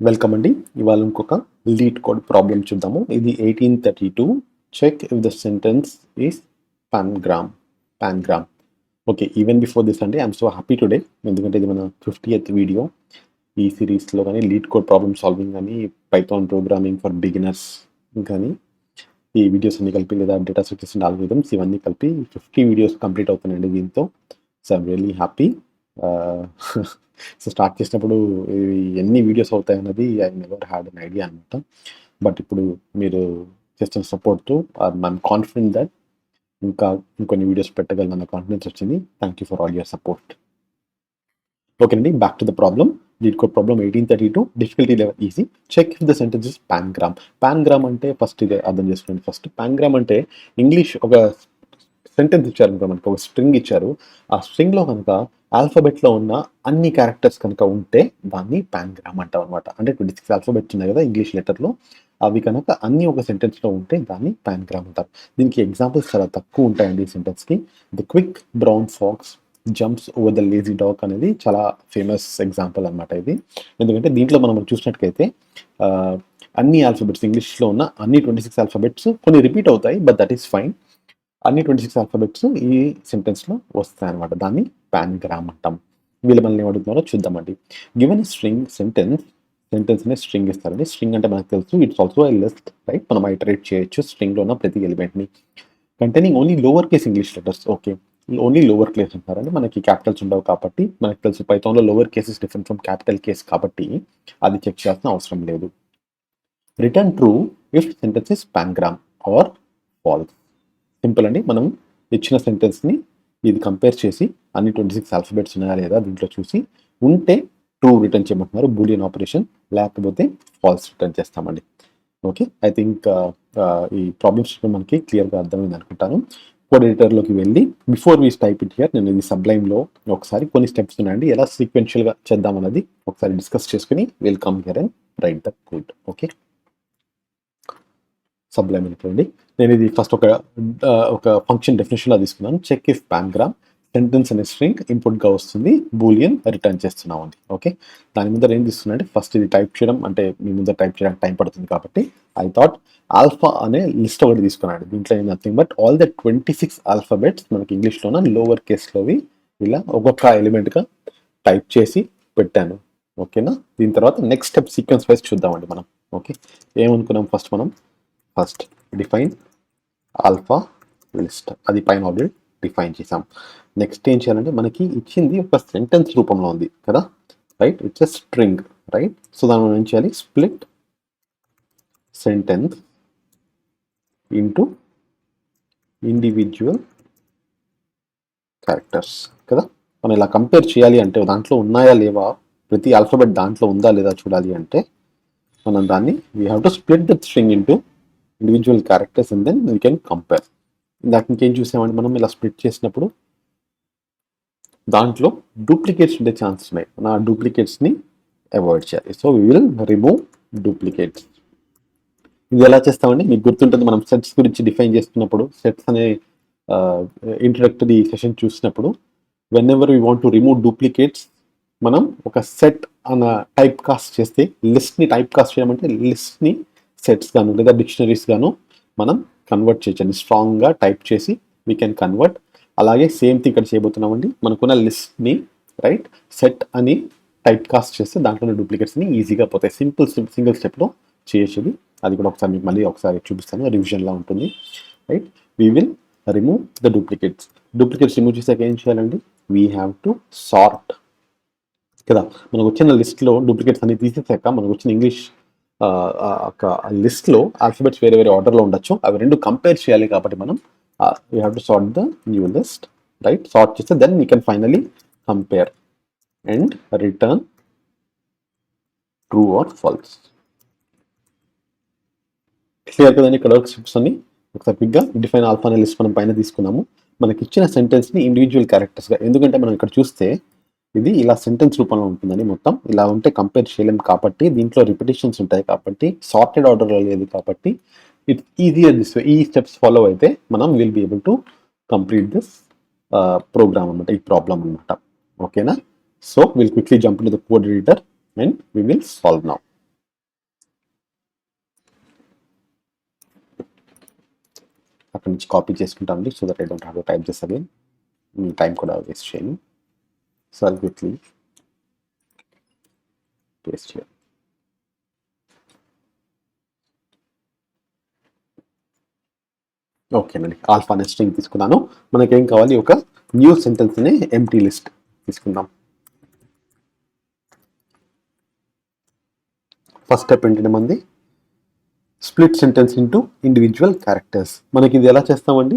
Welcome అండి. ఇవాళ ఇంకొక లీడ్ కోడ్ ప్రాబ్లం చూద్దాము. ఇది 1832. Check if the sentence is pangram. Pangram. Okay, even before this అండి ఐఎమ్ సో హ్యాపీ టుడే, ఎందుకంటే ఇది మన 50th వీడియో ఈ సిరీస్లో. కానీ లీడ్ కోడ్ ప్రాబ్లమ్ సాల్వింగ్ కానీ పైథాన్ ప్రోగ్రామింగ్ ఫర్ బిగినర్స్ కానీ ఈ వీడియోస్ అన్ని కలిపి, లేదా డేటా స్ట్రక్చర్స్ అండ్ ఆల్గోరిథమ్స్ ఇవన్నీ కలిపి 50 వీడియోస్ కంప్లీట్ అవుతున్నాయండి దీంతో. So I'm really happy. So start చేసినప్పుడు ఎన్ని వీడియోస్ అవుతాయి అన్నది I never had an idea అనమాట. బట్ ఇప్పుడు మీరు చేస్తున్న సపోర్ట్తో ఐఎమ్ కాన్ఫిడెంట్ దట్ ఇంకొన్ని వీడియోస్ పెట్టగలనన్న కాన్ఫిడెన్స్ వచ్చింది. Thank you for all your support. Okay అండి, back to the problem. LeetCode problem 1832. Difficulty level easy. Check if the sentence is pangram. Pangram అంటే ఫస్ట్ ఇది అర్థం చేసుకోండి. ఫస్ట్ పాన్గ్రామ్ అంటే English ఒక సెంటెన్స్ ఇచ్చారు కనుక, మనకు ఒక స్ట్రింగ్ ఇచ్చారు. ఆ స్ట్రింగ్లో కనుక ఆల్ఫాబెట్లో ఉన్న అన్ని క్యారెక్టర్స్ కనుక ఉంటే దాన్ని పాన్గ్రామ్ అంటాం అనమాట. అంటే 26 ఆల్ఫాబెట్స్ ఉన్నాయి కదా ఇంగ్లీష్ లెటర్లో, అవి కనుక అన్ని ఒక సెంటెన్స్లో ఉంటే దాన్ని పాన్గ్రామ్ అంటారు. దీనికి ఎగ్జాంపుల్స్ చాలా తక్కువ ఉంటాయండి ఈ సెంటెన్స్కి. The quick brown fox jumps over the lazy dog అనేది చాలా ఫేమస్ ఎగ్జాంపుల్ అనమాట ఇది. ఎందుకంటే దీంట్లో మనం చూసినట్టుకైతే అన్ని ఆల్ఫాబెట్స్ ఇంగ్లీష్లో ఉన్న అన్ని 26 ఆల్ఫాబెట్స్ కొన్ని రిపీట్ అవుతాయి, బట్ దట్ ఈస్ ఫైన్. అన్ని 26 ఆల్ఫాబెట్స్ ఈ సెంటెన్స్లో వస్తాయి అనమాట. దాన్ని పాన్గ్రామ్ అంటాం. వీళ్ళు మనల్ని ఏమడుగుతున్నారో చూద్దామండి. గివెన్ స్ట్రింగ్ సెంటెన్స్ అనే స్ట్రింగ్ ఇస్తారండి. స్ట్రింగ్ అంటే మనకు తెలుసు, it's also a list, right? మనం ఐటరేట్ చేయొచ్చు స్ట్రింగ్లో ఉన్న ప్రతి ఎలిమెంట్ని. Containing only lower case English letters. Okay, only lower case అంటారండి. మనకి క్యాపిటల్స్ ఉండవు కాబట్టి, మనకు తెలుసు పైథాన్లో lower case is different from capital case కాబట్టి అది చెక్ చేయాల్సిన అవసరం లేదు. Return true if sentence is pangram or false. Simple అండి. మనం ఇచ్చిన సెంటెన్స్ని ఇది కంపేర్ చేసి అన్ని 26 ఆల్ఫాబెట్స్ ఉన్నాయా లేదా దీంట్లో చూసి ఉంటే ట్రూ రిటర్న్ చేయమంటున్నారు, బూలియన్ ఆపరేషన్. లేకపోతే ఫాల్స్ రిటర్న్ చేస్తామండి. ఓకే, ఐ థింక్ ఈ ప్రాబ్లమ్స్ మనకి క్లియర్గా అర్థమైంది అనుకుంటాను. కోడ్ ఎడిటర్లోకి వెళ్ళి before we type it here, నేను ఇది సబ్లైమ్లో ఒకసారి కొన్ని స్టెప్స్ ఉన్నాయండి, ఎలా సీక్వెన్షియల్గా చేద్దామన్నది ఒకసారి డిస్కస్ చేసుకుని will come here and right the code. Okay, Sublime అనుకోండి. నేను ఇది ఫస్ట్ ఒక ఫంక్షన్ డెఫినేషన్లో తీసుకున్నాను. చెక్ ఇఫ్ పాన్గ్రామ్ సెంటెన్స్ అనే స్ట్రింగ్ ఇన్పుట్గా వస్తుంది, బూలియన్ రిటర్న్ చేస్తున్నాం అండి. ఓకే, దాని ముందర ఏం తీసుకున్నాంటే ఫస్ట్ ఇది టైప్ చేయడం, అంటే మీ ముందర టైప్ చేయడానికి టైం పడుతుంది కాబట్టి ఐ థాట్ ఆల్ఫా అనే లిస్ట్ ఒకటి తీసుకున్నాను. దీంట్లో ఏం nothing but all the 26 alphabets మనకి ఇంగ్లీష్లోన లోవర్ కేస్లోవి ఇలా ఒక్కొక్క ఎలిమెంట్గా టైప్ చేసి పెట్టాను. ఓకేనా, దీని తర్వాత నెక్స్ట్ స్టెప్ సీక్వెన్స్ వైజ్ చూద్దామండి మనం. ఓకే, ఏమనుకున్నాం ఫస్ట్ డిఫైన్ ఆల్ఫా లిస్ట్, అది పైన ఆల్రెడీ డిఫైన్ చేసాం. నెక్స్ట్ ఏం చేయాలంటే మనకి ఇచ్చింది ఒక సెంటెన్స్ రూపంలో ఉంది కదా, right? It's a string, right? So దాన్ని మనం ఏం చేయాలి, split sentence into individual characters కదా. మనం ఇలా కంపేర్ చేయాలి అంటే దాంట్లో ఉన్నాయా లేవా, ప్రతి ఆల్ఫాబెట్ దాంట్లో ఉందా లేదా చూడాలి అంటే మనం దాన్ని we have to split that string into individual characters and then we can compare. ఇందాక ఇంకేం చూసామంటే మనం ఇలా స్ప్లిట్ చేసినప్పుడు దాంట్లో డూప్లికేట్స్ ఉండే ఛాన్స్ ఉన్నాయి. నా డూప్లికేట్స్ని అవాయిడ్ చేయాలి. So we will remove duplicates. ఇది ఎలా చేస్తామండి, మీకు గుర్తుంటుంది, మనం సెట్స్ గురించి డిఫైన్ చేస్తున్నప్పుడు, సెట్స్ అనే ఇంట్రడక్టరీ సెషన్ చూసినప్పుడు, when ever we want to remove duplicates మనం ఒక సెట్ అన్న టైప్ కాస్ట్ చేస్తే, లిస్ట్ని టైప్ కాస్ట్ చేయమంటే లిస్ట్ని సెట్స్ గాను లేదా డిక్షనరీస్ గాను మనం కన్వర్ట్ చేయొచ్చండి. స్ట్రాంగ్గా టైప్ చేసి వీ కెన్ కన్వర్ట్. అలాగే సేమ్ థింగ్ ఇక్కడ చేయబోతున్నామండి. మనకున్న లిస్ట్ని రైట్ సెట్ అని టైప్ కాస్ట్ చేస్తే దాంట్లో డూప్లికేట్స్ని ఈజీగా పోతాయి. సింగిల్ స్టెప్లో చేయొచ్చు. అది కూడా ఒకసారి మీకు మళ్ళీ ఒకసారి చూపిస్తాను, రివిజన్లా ఉంటుంది. Right, we will remove the duplicates remove చేసాక ఏం చేయాలండి, వీ హ్యావ్ టు సార్ట్ కదా. మనకు వచ్చిన లిస్ట్లో డూప్లికేట్స్ అన్ని తీసేసాక మనకు వచ్చిన ఇంగ్లీష్ ఒక లిస్ట్లో ఆల్ఫాబెట్స్ వేరే వేరే ఆర్డర్లో ఉండొచ్చు, అవి రెండు కంపేర్ చేయాలి కాబట్టి మనం we have to sort the new list, right? Sort చేస్తే then we can finally compare and return true or false. Clear కదండి ఇక్కడ స్టెప్స్ అన్ని. ఒకసారి క్విక్గా డిఫైన్ ఆల్ఫా అనే లిస్ట్ మనం పైన తీసుకున్నాము. మనకి ఇచ్చిన సెంటెన్స్ని ఇండివిజువల్ క్యారెక్టర్స్గా, ఎందుకంటే మనం ఇక్కడ చూస్తే ఇది ఇలా సెంటెన్స్ రూపంలో ఉంటుందని, మొత్తం ఇలా ఉంటే కంపేర్ చేయలేము కాబట్టి, దీంట్లో రిపిటేషన్స్ ఉంటాయి కాబట్టి, సార్టెడ్ ఆర్డర్లో లేదు కాబట్టి ఇట్స్ ఈజియర్ దిస్ వే. ఈ స్టెప్స్ ఫాలో అయితే మనం will be able to complete this program అనమాట, ఈ ప్రాబ్లమ్ అనమాట. ఓకేనా, so will quickly jump to the code editor and we will solve now. అక్కడ నుంచి కాపీ చేసుకుంటానండి, so that I don't have to type this again. మీ time కూడా waste చేయను. So I'll quickly paste here. ఓకేనండి, alpha అనే string తీసుకున్నాను. మనకేం కావాలి, ఒక న్యూ సెంటెన్స్ అనే ఎంప్టీ లిస్ట్ తీసుకుందాం. ఫస్ట్ స్టెప్ ఏంటంటే మంది split sentence into individual characters. మనకి ఇది ఎలా చేస్తామండి,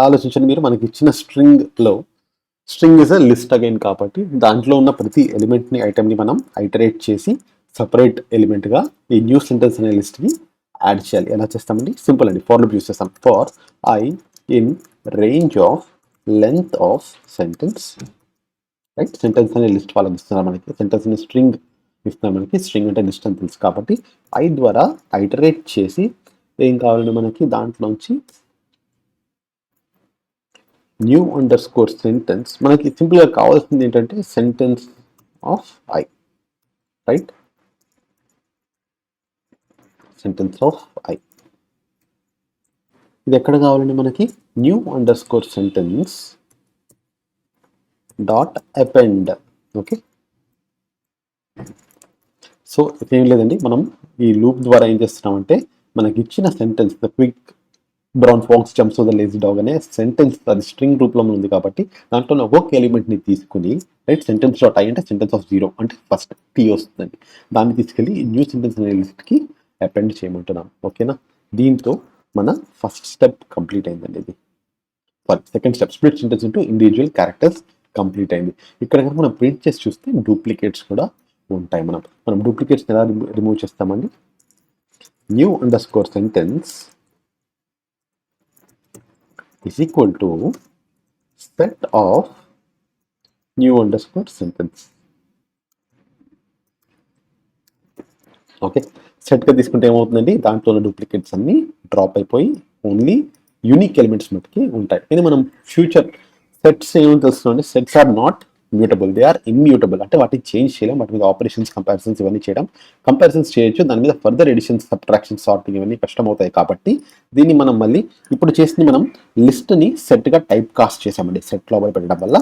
ఆలోచించండి మీరు. మనకి ఇచ్చిన string is a list again కాబట్టి దాంట్లో ఉన్న ప్రతి ఎలిమెంట్ని, ఐటమ్ని మనం ఐటరేట్ చేసి సపరేట్ ఎలిమెంట్గా ఈ న్యూ సెంటెన్స్ అనే లిస్ట్కి యాడ్ చేయాలి. ఎలా చేస్తామండి, సింపుల్ అండి, ఫర్ లూప్ యూస్ చేస్తాం. For I in range of length of sentence, right. Sentence అనే లిస్ట్ వాళ్ళకి ఇస్తున్నారు, మనకి సెంటెన్స్ అనే స్ట్రింగ్ ఇస్తున్నారు. మనకి స్ట్రింగ్ అంటే లిస్ట్ అని తెలుసు కాబట్టి ఐ ద్వారా ఐటరేట్ చేసి ఏం కావాలండి మనకి, దాంట్లోంచి న్యూ అండర్ స్కోర్ సెంటెన్స్. మనకి సింపుల్గా కావాల్సింది ఏంటంటే sentence of I, right. Sentence of I ఇది ఎక్కడ కావాలండి మనకి, new under score sentence dot append. Okay, so ఏం లేదండి, మనం ఈ లూప్ ద్వారా ఏం చేస్తున్నామంటే మనకి ఇచ్చిన sentence the quick brown fox jumps over the lazy dog అనే సెంటెన్స్ అది స్ట్రింగ్ రూపంలో ఉంది కాబట్టి దాంట్లో ఒక్కొక్క ఎలిమెంట్ని తీసుకుని, రైట్, సెంటెన్స్ డాట్ ఐ అంటే సెంటెన్స్ ఆఫ్ 0 అంటే ఫస్ట్ టీ వస్తుందండి, దాన్ని తీసుకెళ్ళి న్యూ సెంటెన్స్ అనే లిస్ట్కి అపెండ్ చేయమంటున్నాం. ఓకేనా, దీంతో మన ఫస్ట్ స్టెప్ కంప్లీట్ అయిందండి. ఇది second step split sentence into individual characters complete అయింది. ఇక్కడ కనుక మనం ప్రింట్ చేసి చూస్తే డూప్లికేట్స్ కూడా ఉంటాయి. మనం డూప్లికేట్స్ ఎలా రిమూవ్ చేస్తామండి, న్యూ అండర్ స్కోర్ సెంటెన్స్ is equal to set of new underscore sentence. Okay, సెట్గా తీసుకుంటే ఏమవుతుందండి, దాంట్లో ఉన్న డూప్లికేట్స్ అన్ని డ్రాప్ అయిపోయి ఓన్లీ యూనిక్ ఎలిమెంట్స్ మట్టుకి ఉంటాయి. ఇది మనం ఫ్యూచర్ సెట్స్ ఏమని తెలుస్తుంది, sets are not mutable, they are immutable. అంటే వాటిని చేంజ్ చేయడం, వాటి మీద ఆపరేషన్స్, కంపారిజన్స్ ఇవన్నీ చేయడం. కంపారిజన్స్ చేయొచ్చు, దాని మీద ఫర్దర్ ఎడిషన్స్, సబ్ట్రాక్షన్, సార్టింగ్ ఇవన్నీ కష్టం అవుతాయి కాబట్టి దీన్ని మనం మళ్ళీ ఇప్పుడు చేసింది మనం లిస్ట్ని సెట్గా టైప్ కాస్ట్ చేసామండి, సెట్ లోపల పెట్టడం వల్ల.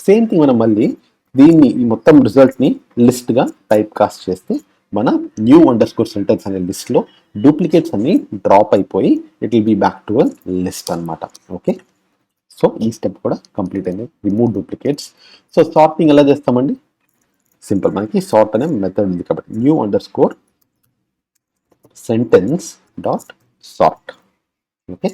సేమ్ థింగ్ మనం మళ్ళీ దీన్ని ఈ మొత్తం రిజల్ట్ని లిస్ట్గా టైప్ కాస్ట్ చేస్తే మన న్యూ అండర్ స్కోర్ సెంటెన్స్ అనే లిస్ట్లో డూప్లికేట్స్ అన్ని డ్రాప్ అయిపోయి it will be back to a list అనమాట. ఓకే, సో ఈ స్టెప్ కూడా కంప్లీట్ అయింది, రిమూవ్ డూప్లికేట్స్. సో సార్టింగ్ ఎలా చేస్తామండి, సింపుల్, మనకి సార్ట్ అనే మెథడ్ ఉంది కాబట్టి new under score sentence dot sort. Okay,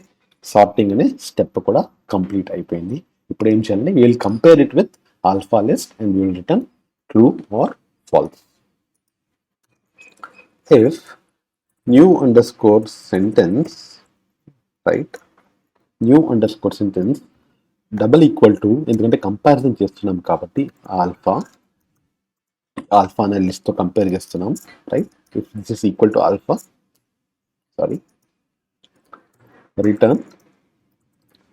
sorting అనే స్టెప్ కూడా కంప్లీట్ అయిపోయింది. ఇప్పుడు ఏం చేయాలంటే we will compare it with alpha list and we will return true or false. If new underscore sentence, right, new underscore sentence double equal to, ఎందుకంటే comparison చేస్తున్నాం కాబట్టి alpha అనే లిస్ట్తో కంపేర్ చేస్తున్నాం, right. If this is equal to alpha, sorry, return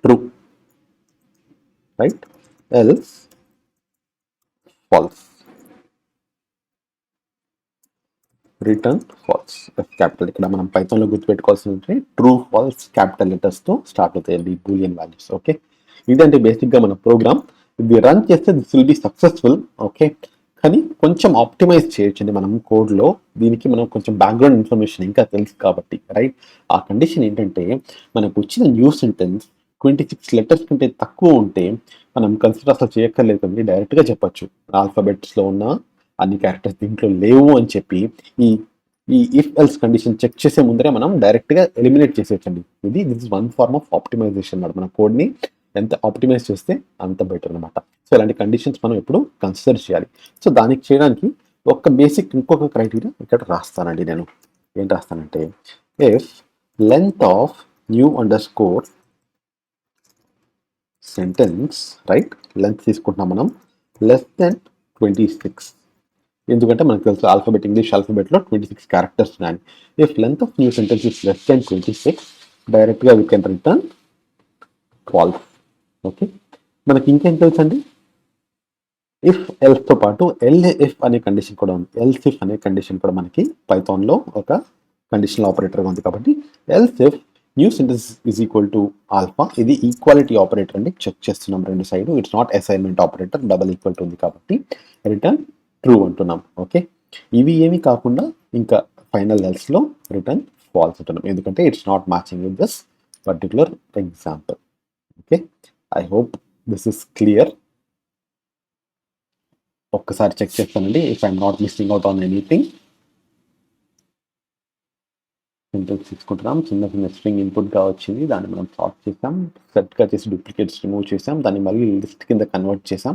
true, right, else false. Return false, capital. ఇక్కడ మనం పైథాన్లో గుర్తుపెట్టుకోవాల్సింది ట్రూ ఫాల్స్ క్యాపిటల్ లెటర్స్తో స్టార్ట్ అవుతాయండి బూలియన్ వాల్యూస్. ఓకే, ఇదంటే బేసిక్గా మన ప్రోగ్రామ్. ఇది రన్ చేస్తే this will be successful. Okay, కానీ కొంచెం ఆప్టిమైజ్ చేయొచ్చండి మనం కోడ్లో. దీనికి మనం కొంచెం బ్యాక్గ్రౌండ్ ఇన్ఫర్మేషన్ ఇంకా తెలుసు కాబట్టి, రైట్. ఆ కండిషన్ ఏంటంటే మనకు వచ్చిన న్యూ సెంటెన్స్ 26 లెటర్స్ కంటే తక్కువ ఉంటే మనం కన్సిడర్ అసలు చేయక్కర్లేదు కదండి, డైరెక్ట్గా చెప్పచ్చు ఆల్ఫాబెట్స్లో ఉన్న అన్ని క్యారెక్టర్స్ దీంట్లో లేవు అని చెప్పి ఈ ఇఫ్ ఎల్స్ కండిషన్ చెక్ చేసే ముందరే మనం డైరెక్ట్గా ఎలిమినేట్ చేసేయచ్చండి. This is one form of optimization అన్నమాట. మన కోడ్ని ఎంత ఆప్టిమైజ్ చేస్తే అంత బెటర్ అనమాట. సో ఇలాంటి కండిషన్స్ మనం ఎప్పుడు కన్సిడర్ చేయాలి. సో దానికి చేయడానికి ఒక బేసిక్ ఇంకొక క్రైటీరియా ఇక్కడ రాస్తానండి. నేను ఏం రాస్తానంటే if length of new under score sentence, right, length తీసుకుంటున్నాం మనం, లెస్ దెన్ 26. ఎందుకంటే మనకు తెలుసు ఆల్ఫాబెట్, ఇంగ్లీష్ ఆల్ఫాబెట్లో 26 క్యారెక్టర్స్ ఉన్నాయి. If length of new sentence is less than 26, డైరెక్ట్గా we can return false. Okay, మనకి ఇంకేం తెలుసు అండి, ఇఫ్ ఎల్స్తో పాటు ఎల్ఇఫ్ అనే కండిషన్ కూడా ఉంది. ఎల్స్ ఇఫ్ అనే కండిషన్ కూడా మనకి పైథాన్లో ఒక కండిషనల్ ఆపరేటర్గా ఉంది కాబట్టి else if new sentence is equal to alpha. ఇది ఈక్వాలిటీ ఆపరేటర్ అండి, చెక్ చేస్తున్నాం రెండు side. It's not assignment operator, double equal to ఉంది కాబట్టి రిటర్న్ ట్రూ అంటున్నాం. ఓకే, ఇవి ఏమి కాకుండా ఇంకా ఫైనల్ ఎల్స్లో రిటర్న్ ఫాల్స్ అంటున్నాం, ఎందుకంటే it's not matching with this particular example. Okay, I hope this is clear. ఒక్కసారి చెక్ చేస్తానండి if I'm not missing out on anything. Sentence తీసుకుంటున్నాం, చిన్న చిన్న స్ట్రింగ్ ఇన్పుట్గా వచ్చింది, దాన్ని మనం సార్ట్ చేసాం, సెట్గా చేసి డూప్లికేట్స్ రిమూవ్ చేసాం, దాన్ని మళ్ళీ లిస్ట్ కింద కన్వర్ట్ చేసాం,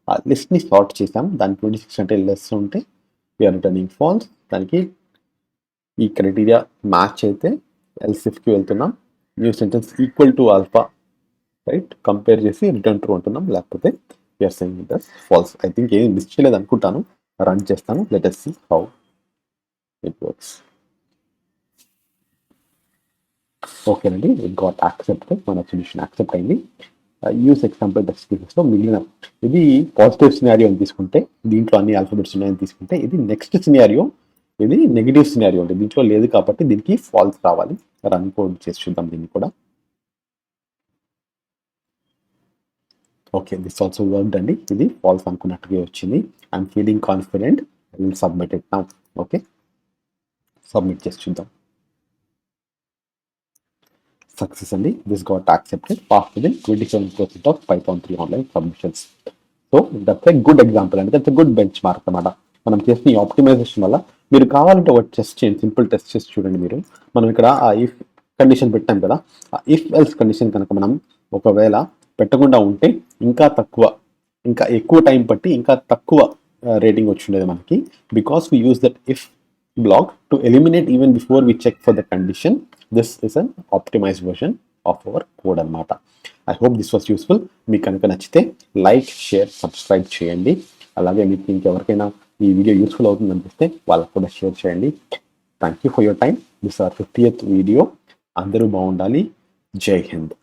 ఆ లిస్ట్ని సార్ట్ చేసాం, దాని 26 అంటే లెస్ ఉంటే వీఆర్ రిటర్నింగ్ ఫాల్స్. దానికి ఈ క్రైటీరియా మ్యాచ్ అయితే ఎల్సిఫ్కి వెళ్తున్నాం, new sentence equal to alpha, right, compare చేసి రిటర్న్ ట్రూ అంటున్నాం, లేకపోతే we are saying it as false. I think ఏం మిస్ చేయలేదు అనుకుంటాను, రన్ చేస్తాను, let us see how it works. ఓకేనండి, ఇట్ గాట్ యాక్సెప్టెడ్, మన సొల్యూషన్ యాక్సెప్ట్ అయింది. యూస్ ఎగ్జాంపుల్ టెస్ట్ కేసెస్లో మిగిలిన ఇది పాజిటివ్ సినారియో అని తీసుకుంటే, దీంట్లో అన్ని ఆల్ఫాబెట్స్ ఉన్నాయని తీసుకుంటే, ఇది నెక్స్ట్ సినారియో, ఇది నెగిటివ్ సినారియో అంటే దీంట్లో లేదు కాబట్టి దీనికి ఫాల్స్ రావాలి. రన్ కోడ్ చేసి చూద్దాం దీన్ని కూడా. ఓకే, దిస్ ఆల్సో వర్క్డ్ అండి, ఇది ఫాల్స్ అనుకున్నట్టుగా వచ్చింది. I'm feeling confident, I will submit it now. Okay, submit చేసి చూద్దాం. సక్సెస్ అండి, this got accepted, pass within 27% of Python 3 online submissions. So that's a good example అండి, that's a good benchmark అనమాట. మనం చేసిన ఈ ఆప్టిమైజేషన్ వల్ల మీరు కావాలంటే ఒక టెస్ట్ చేయండి, సింపుల్ టెస్ట్ చేసి చూడండి మీరు. మనం ఇక్కడ ఆ ఇఫ్ కండిషన్ పెట్టాం కదా, ఆ ఇఫ్ ఎల్స్ కండిషన్ కనుక మనం ఒకవేళ పెట్టకుండా ఉంటే ఇంకా తక్కువ, ఇంకా ఎక్కువ టైం పట్టి ఇంకా తక్కువ రేటింగ్ వచ్చి ఉండేది మనకి, because we use that if block to eliminate even before we check for the condition. This is an optimized version of our code అనమాట. I hope this was useful. మీకు కనుక నచ్చితే లైక్, షేర్, సబ్స్క్రైబ్ చేయండి. అలాగే మీకు ఇంకెవరికైనా ఈ video useful అవుతుంది అనిపిస్తే వాళ్ళకు కూడా షేర్ చేయండి. Thank you for your time. This are 50th video. అందరూ బాగుండాలి. జై హింద్.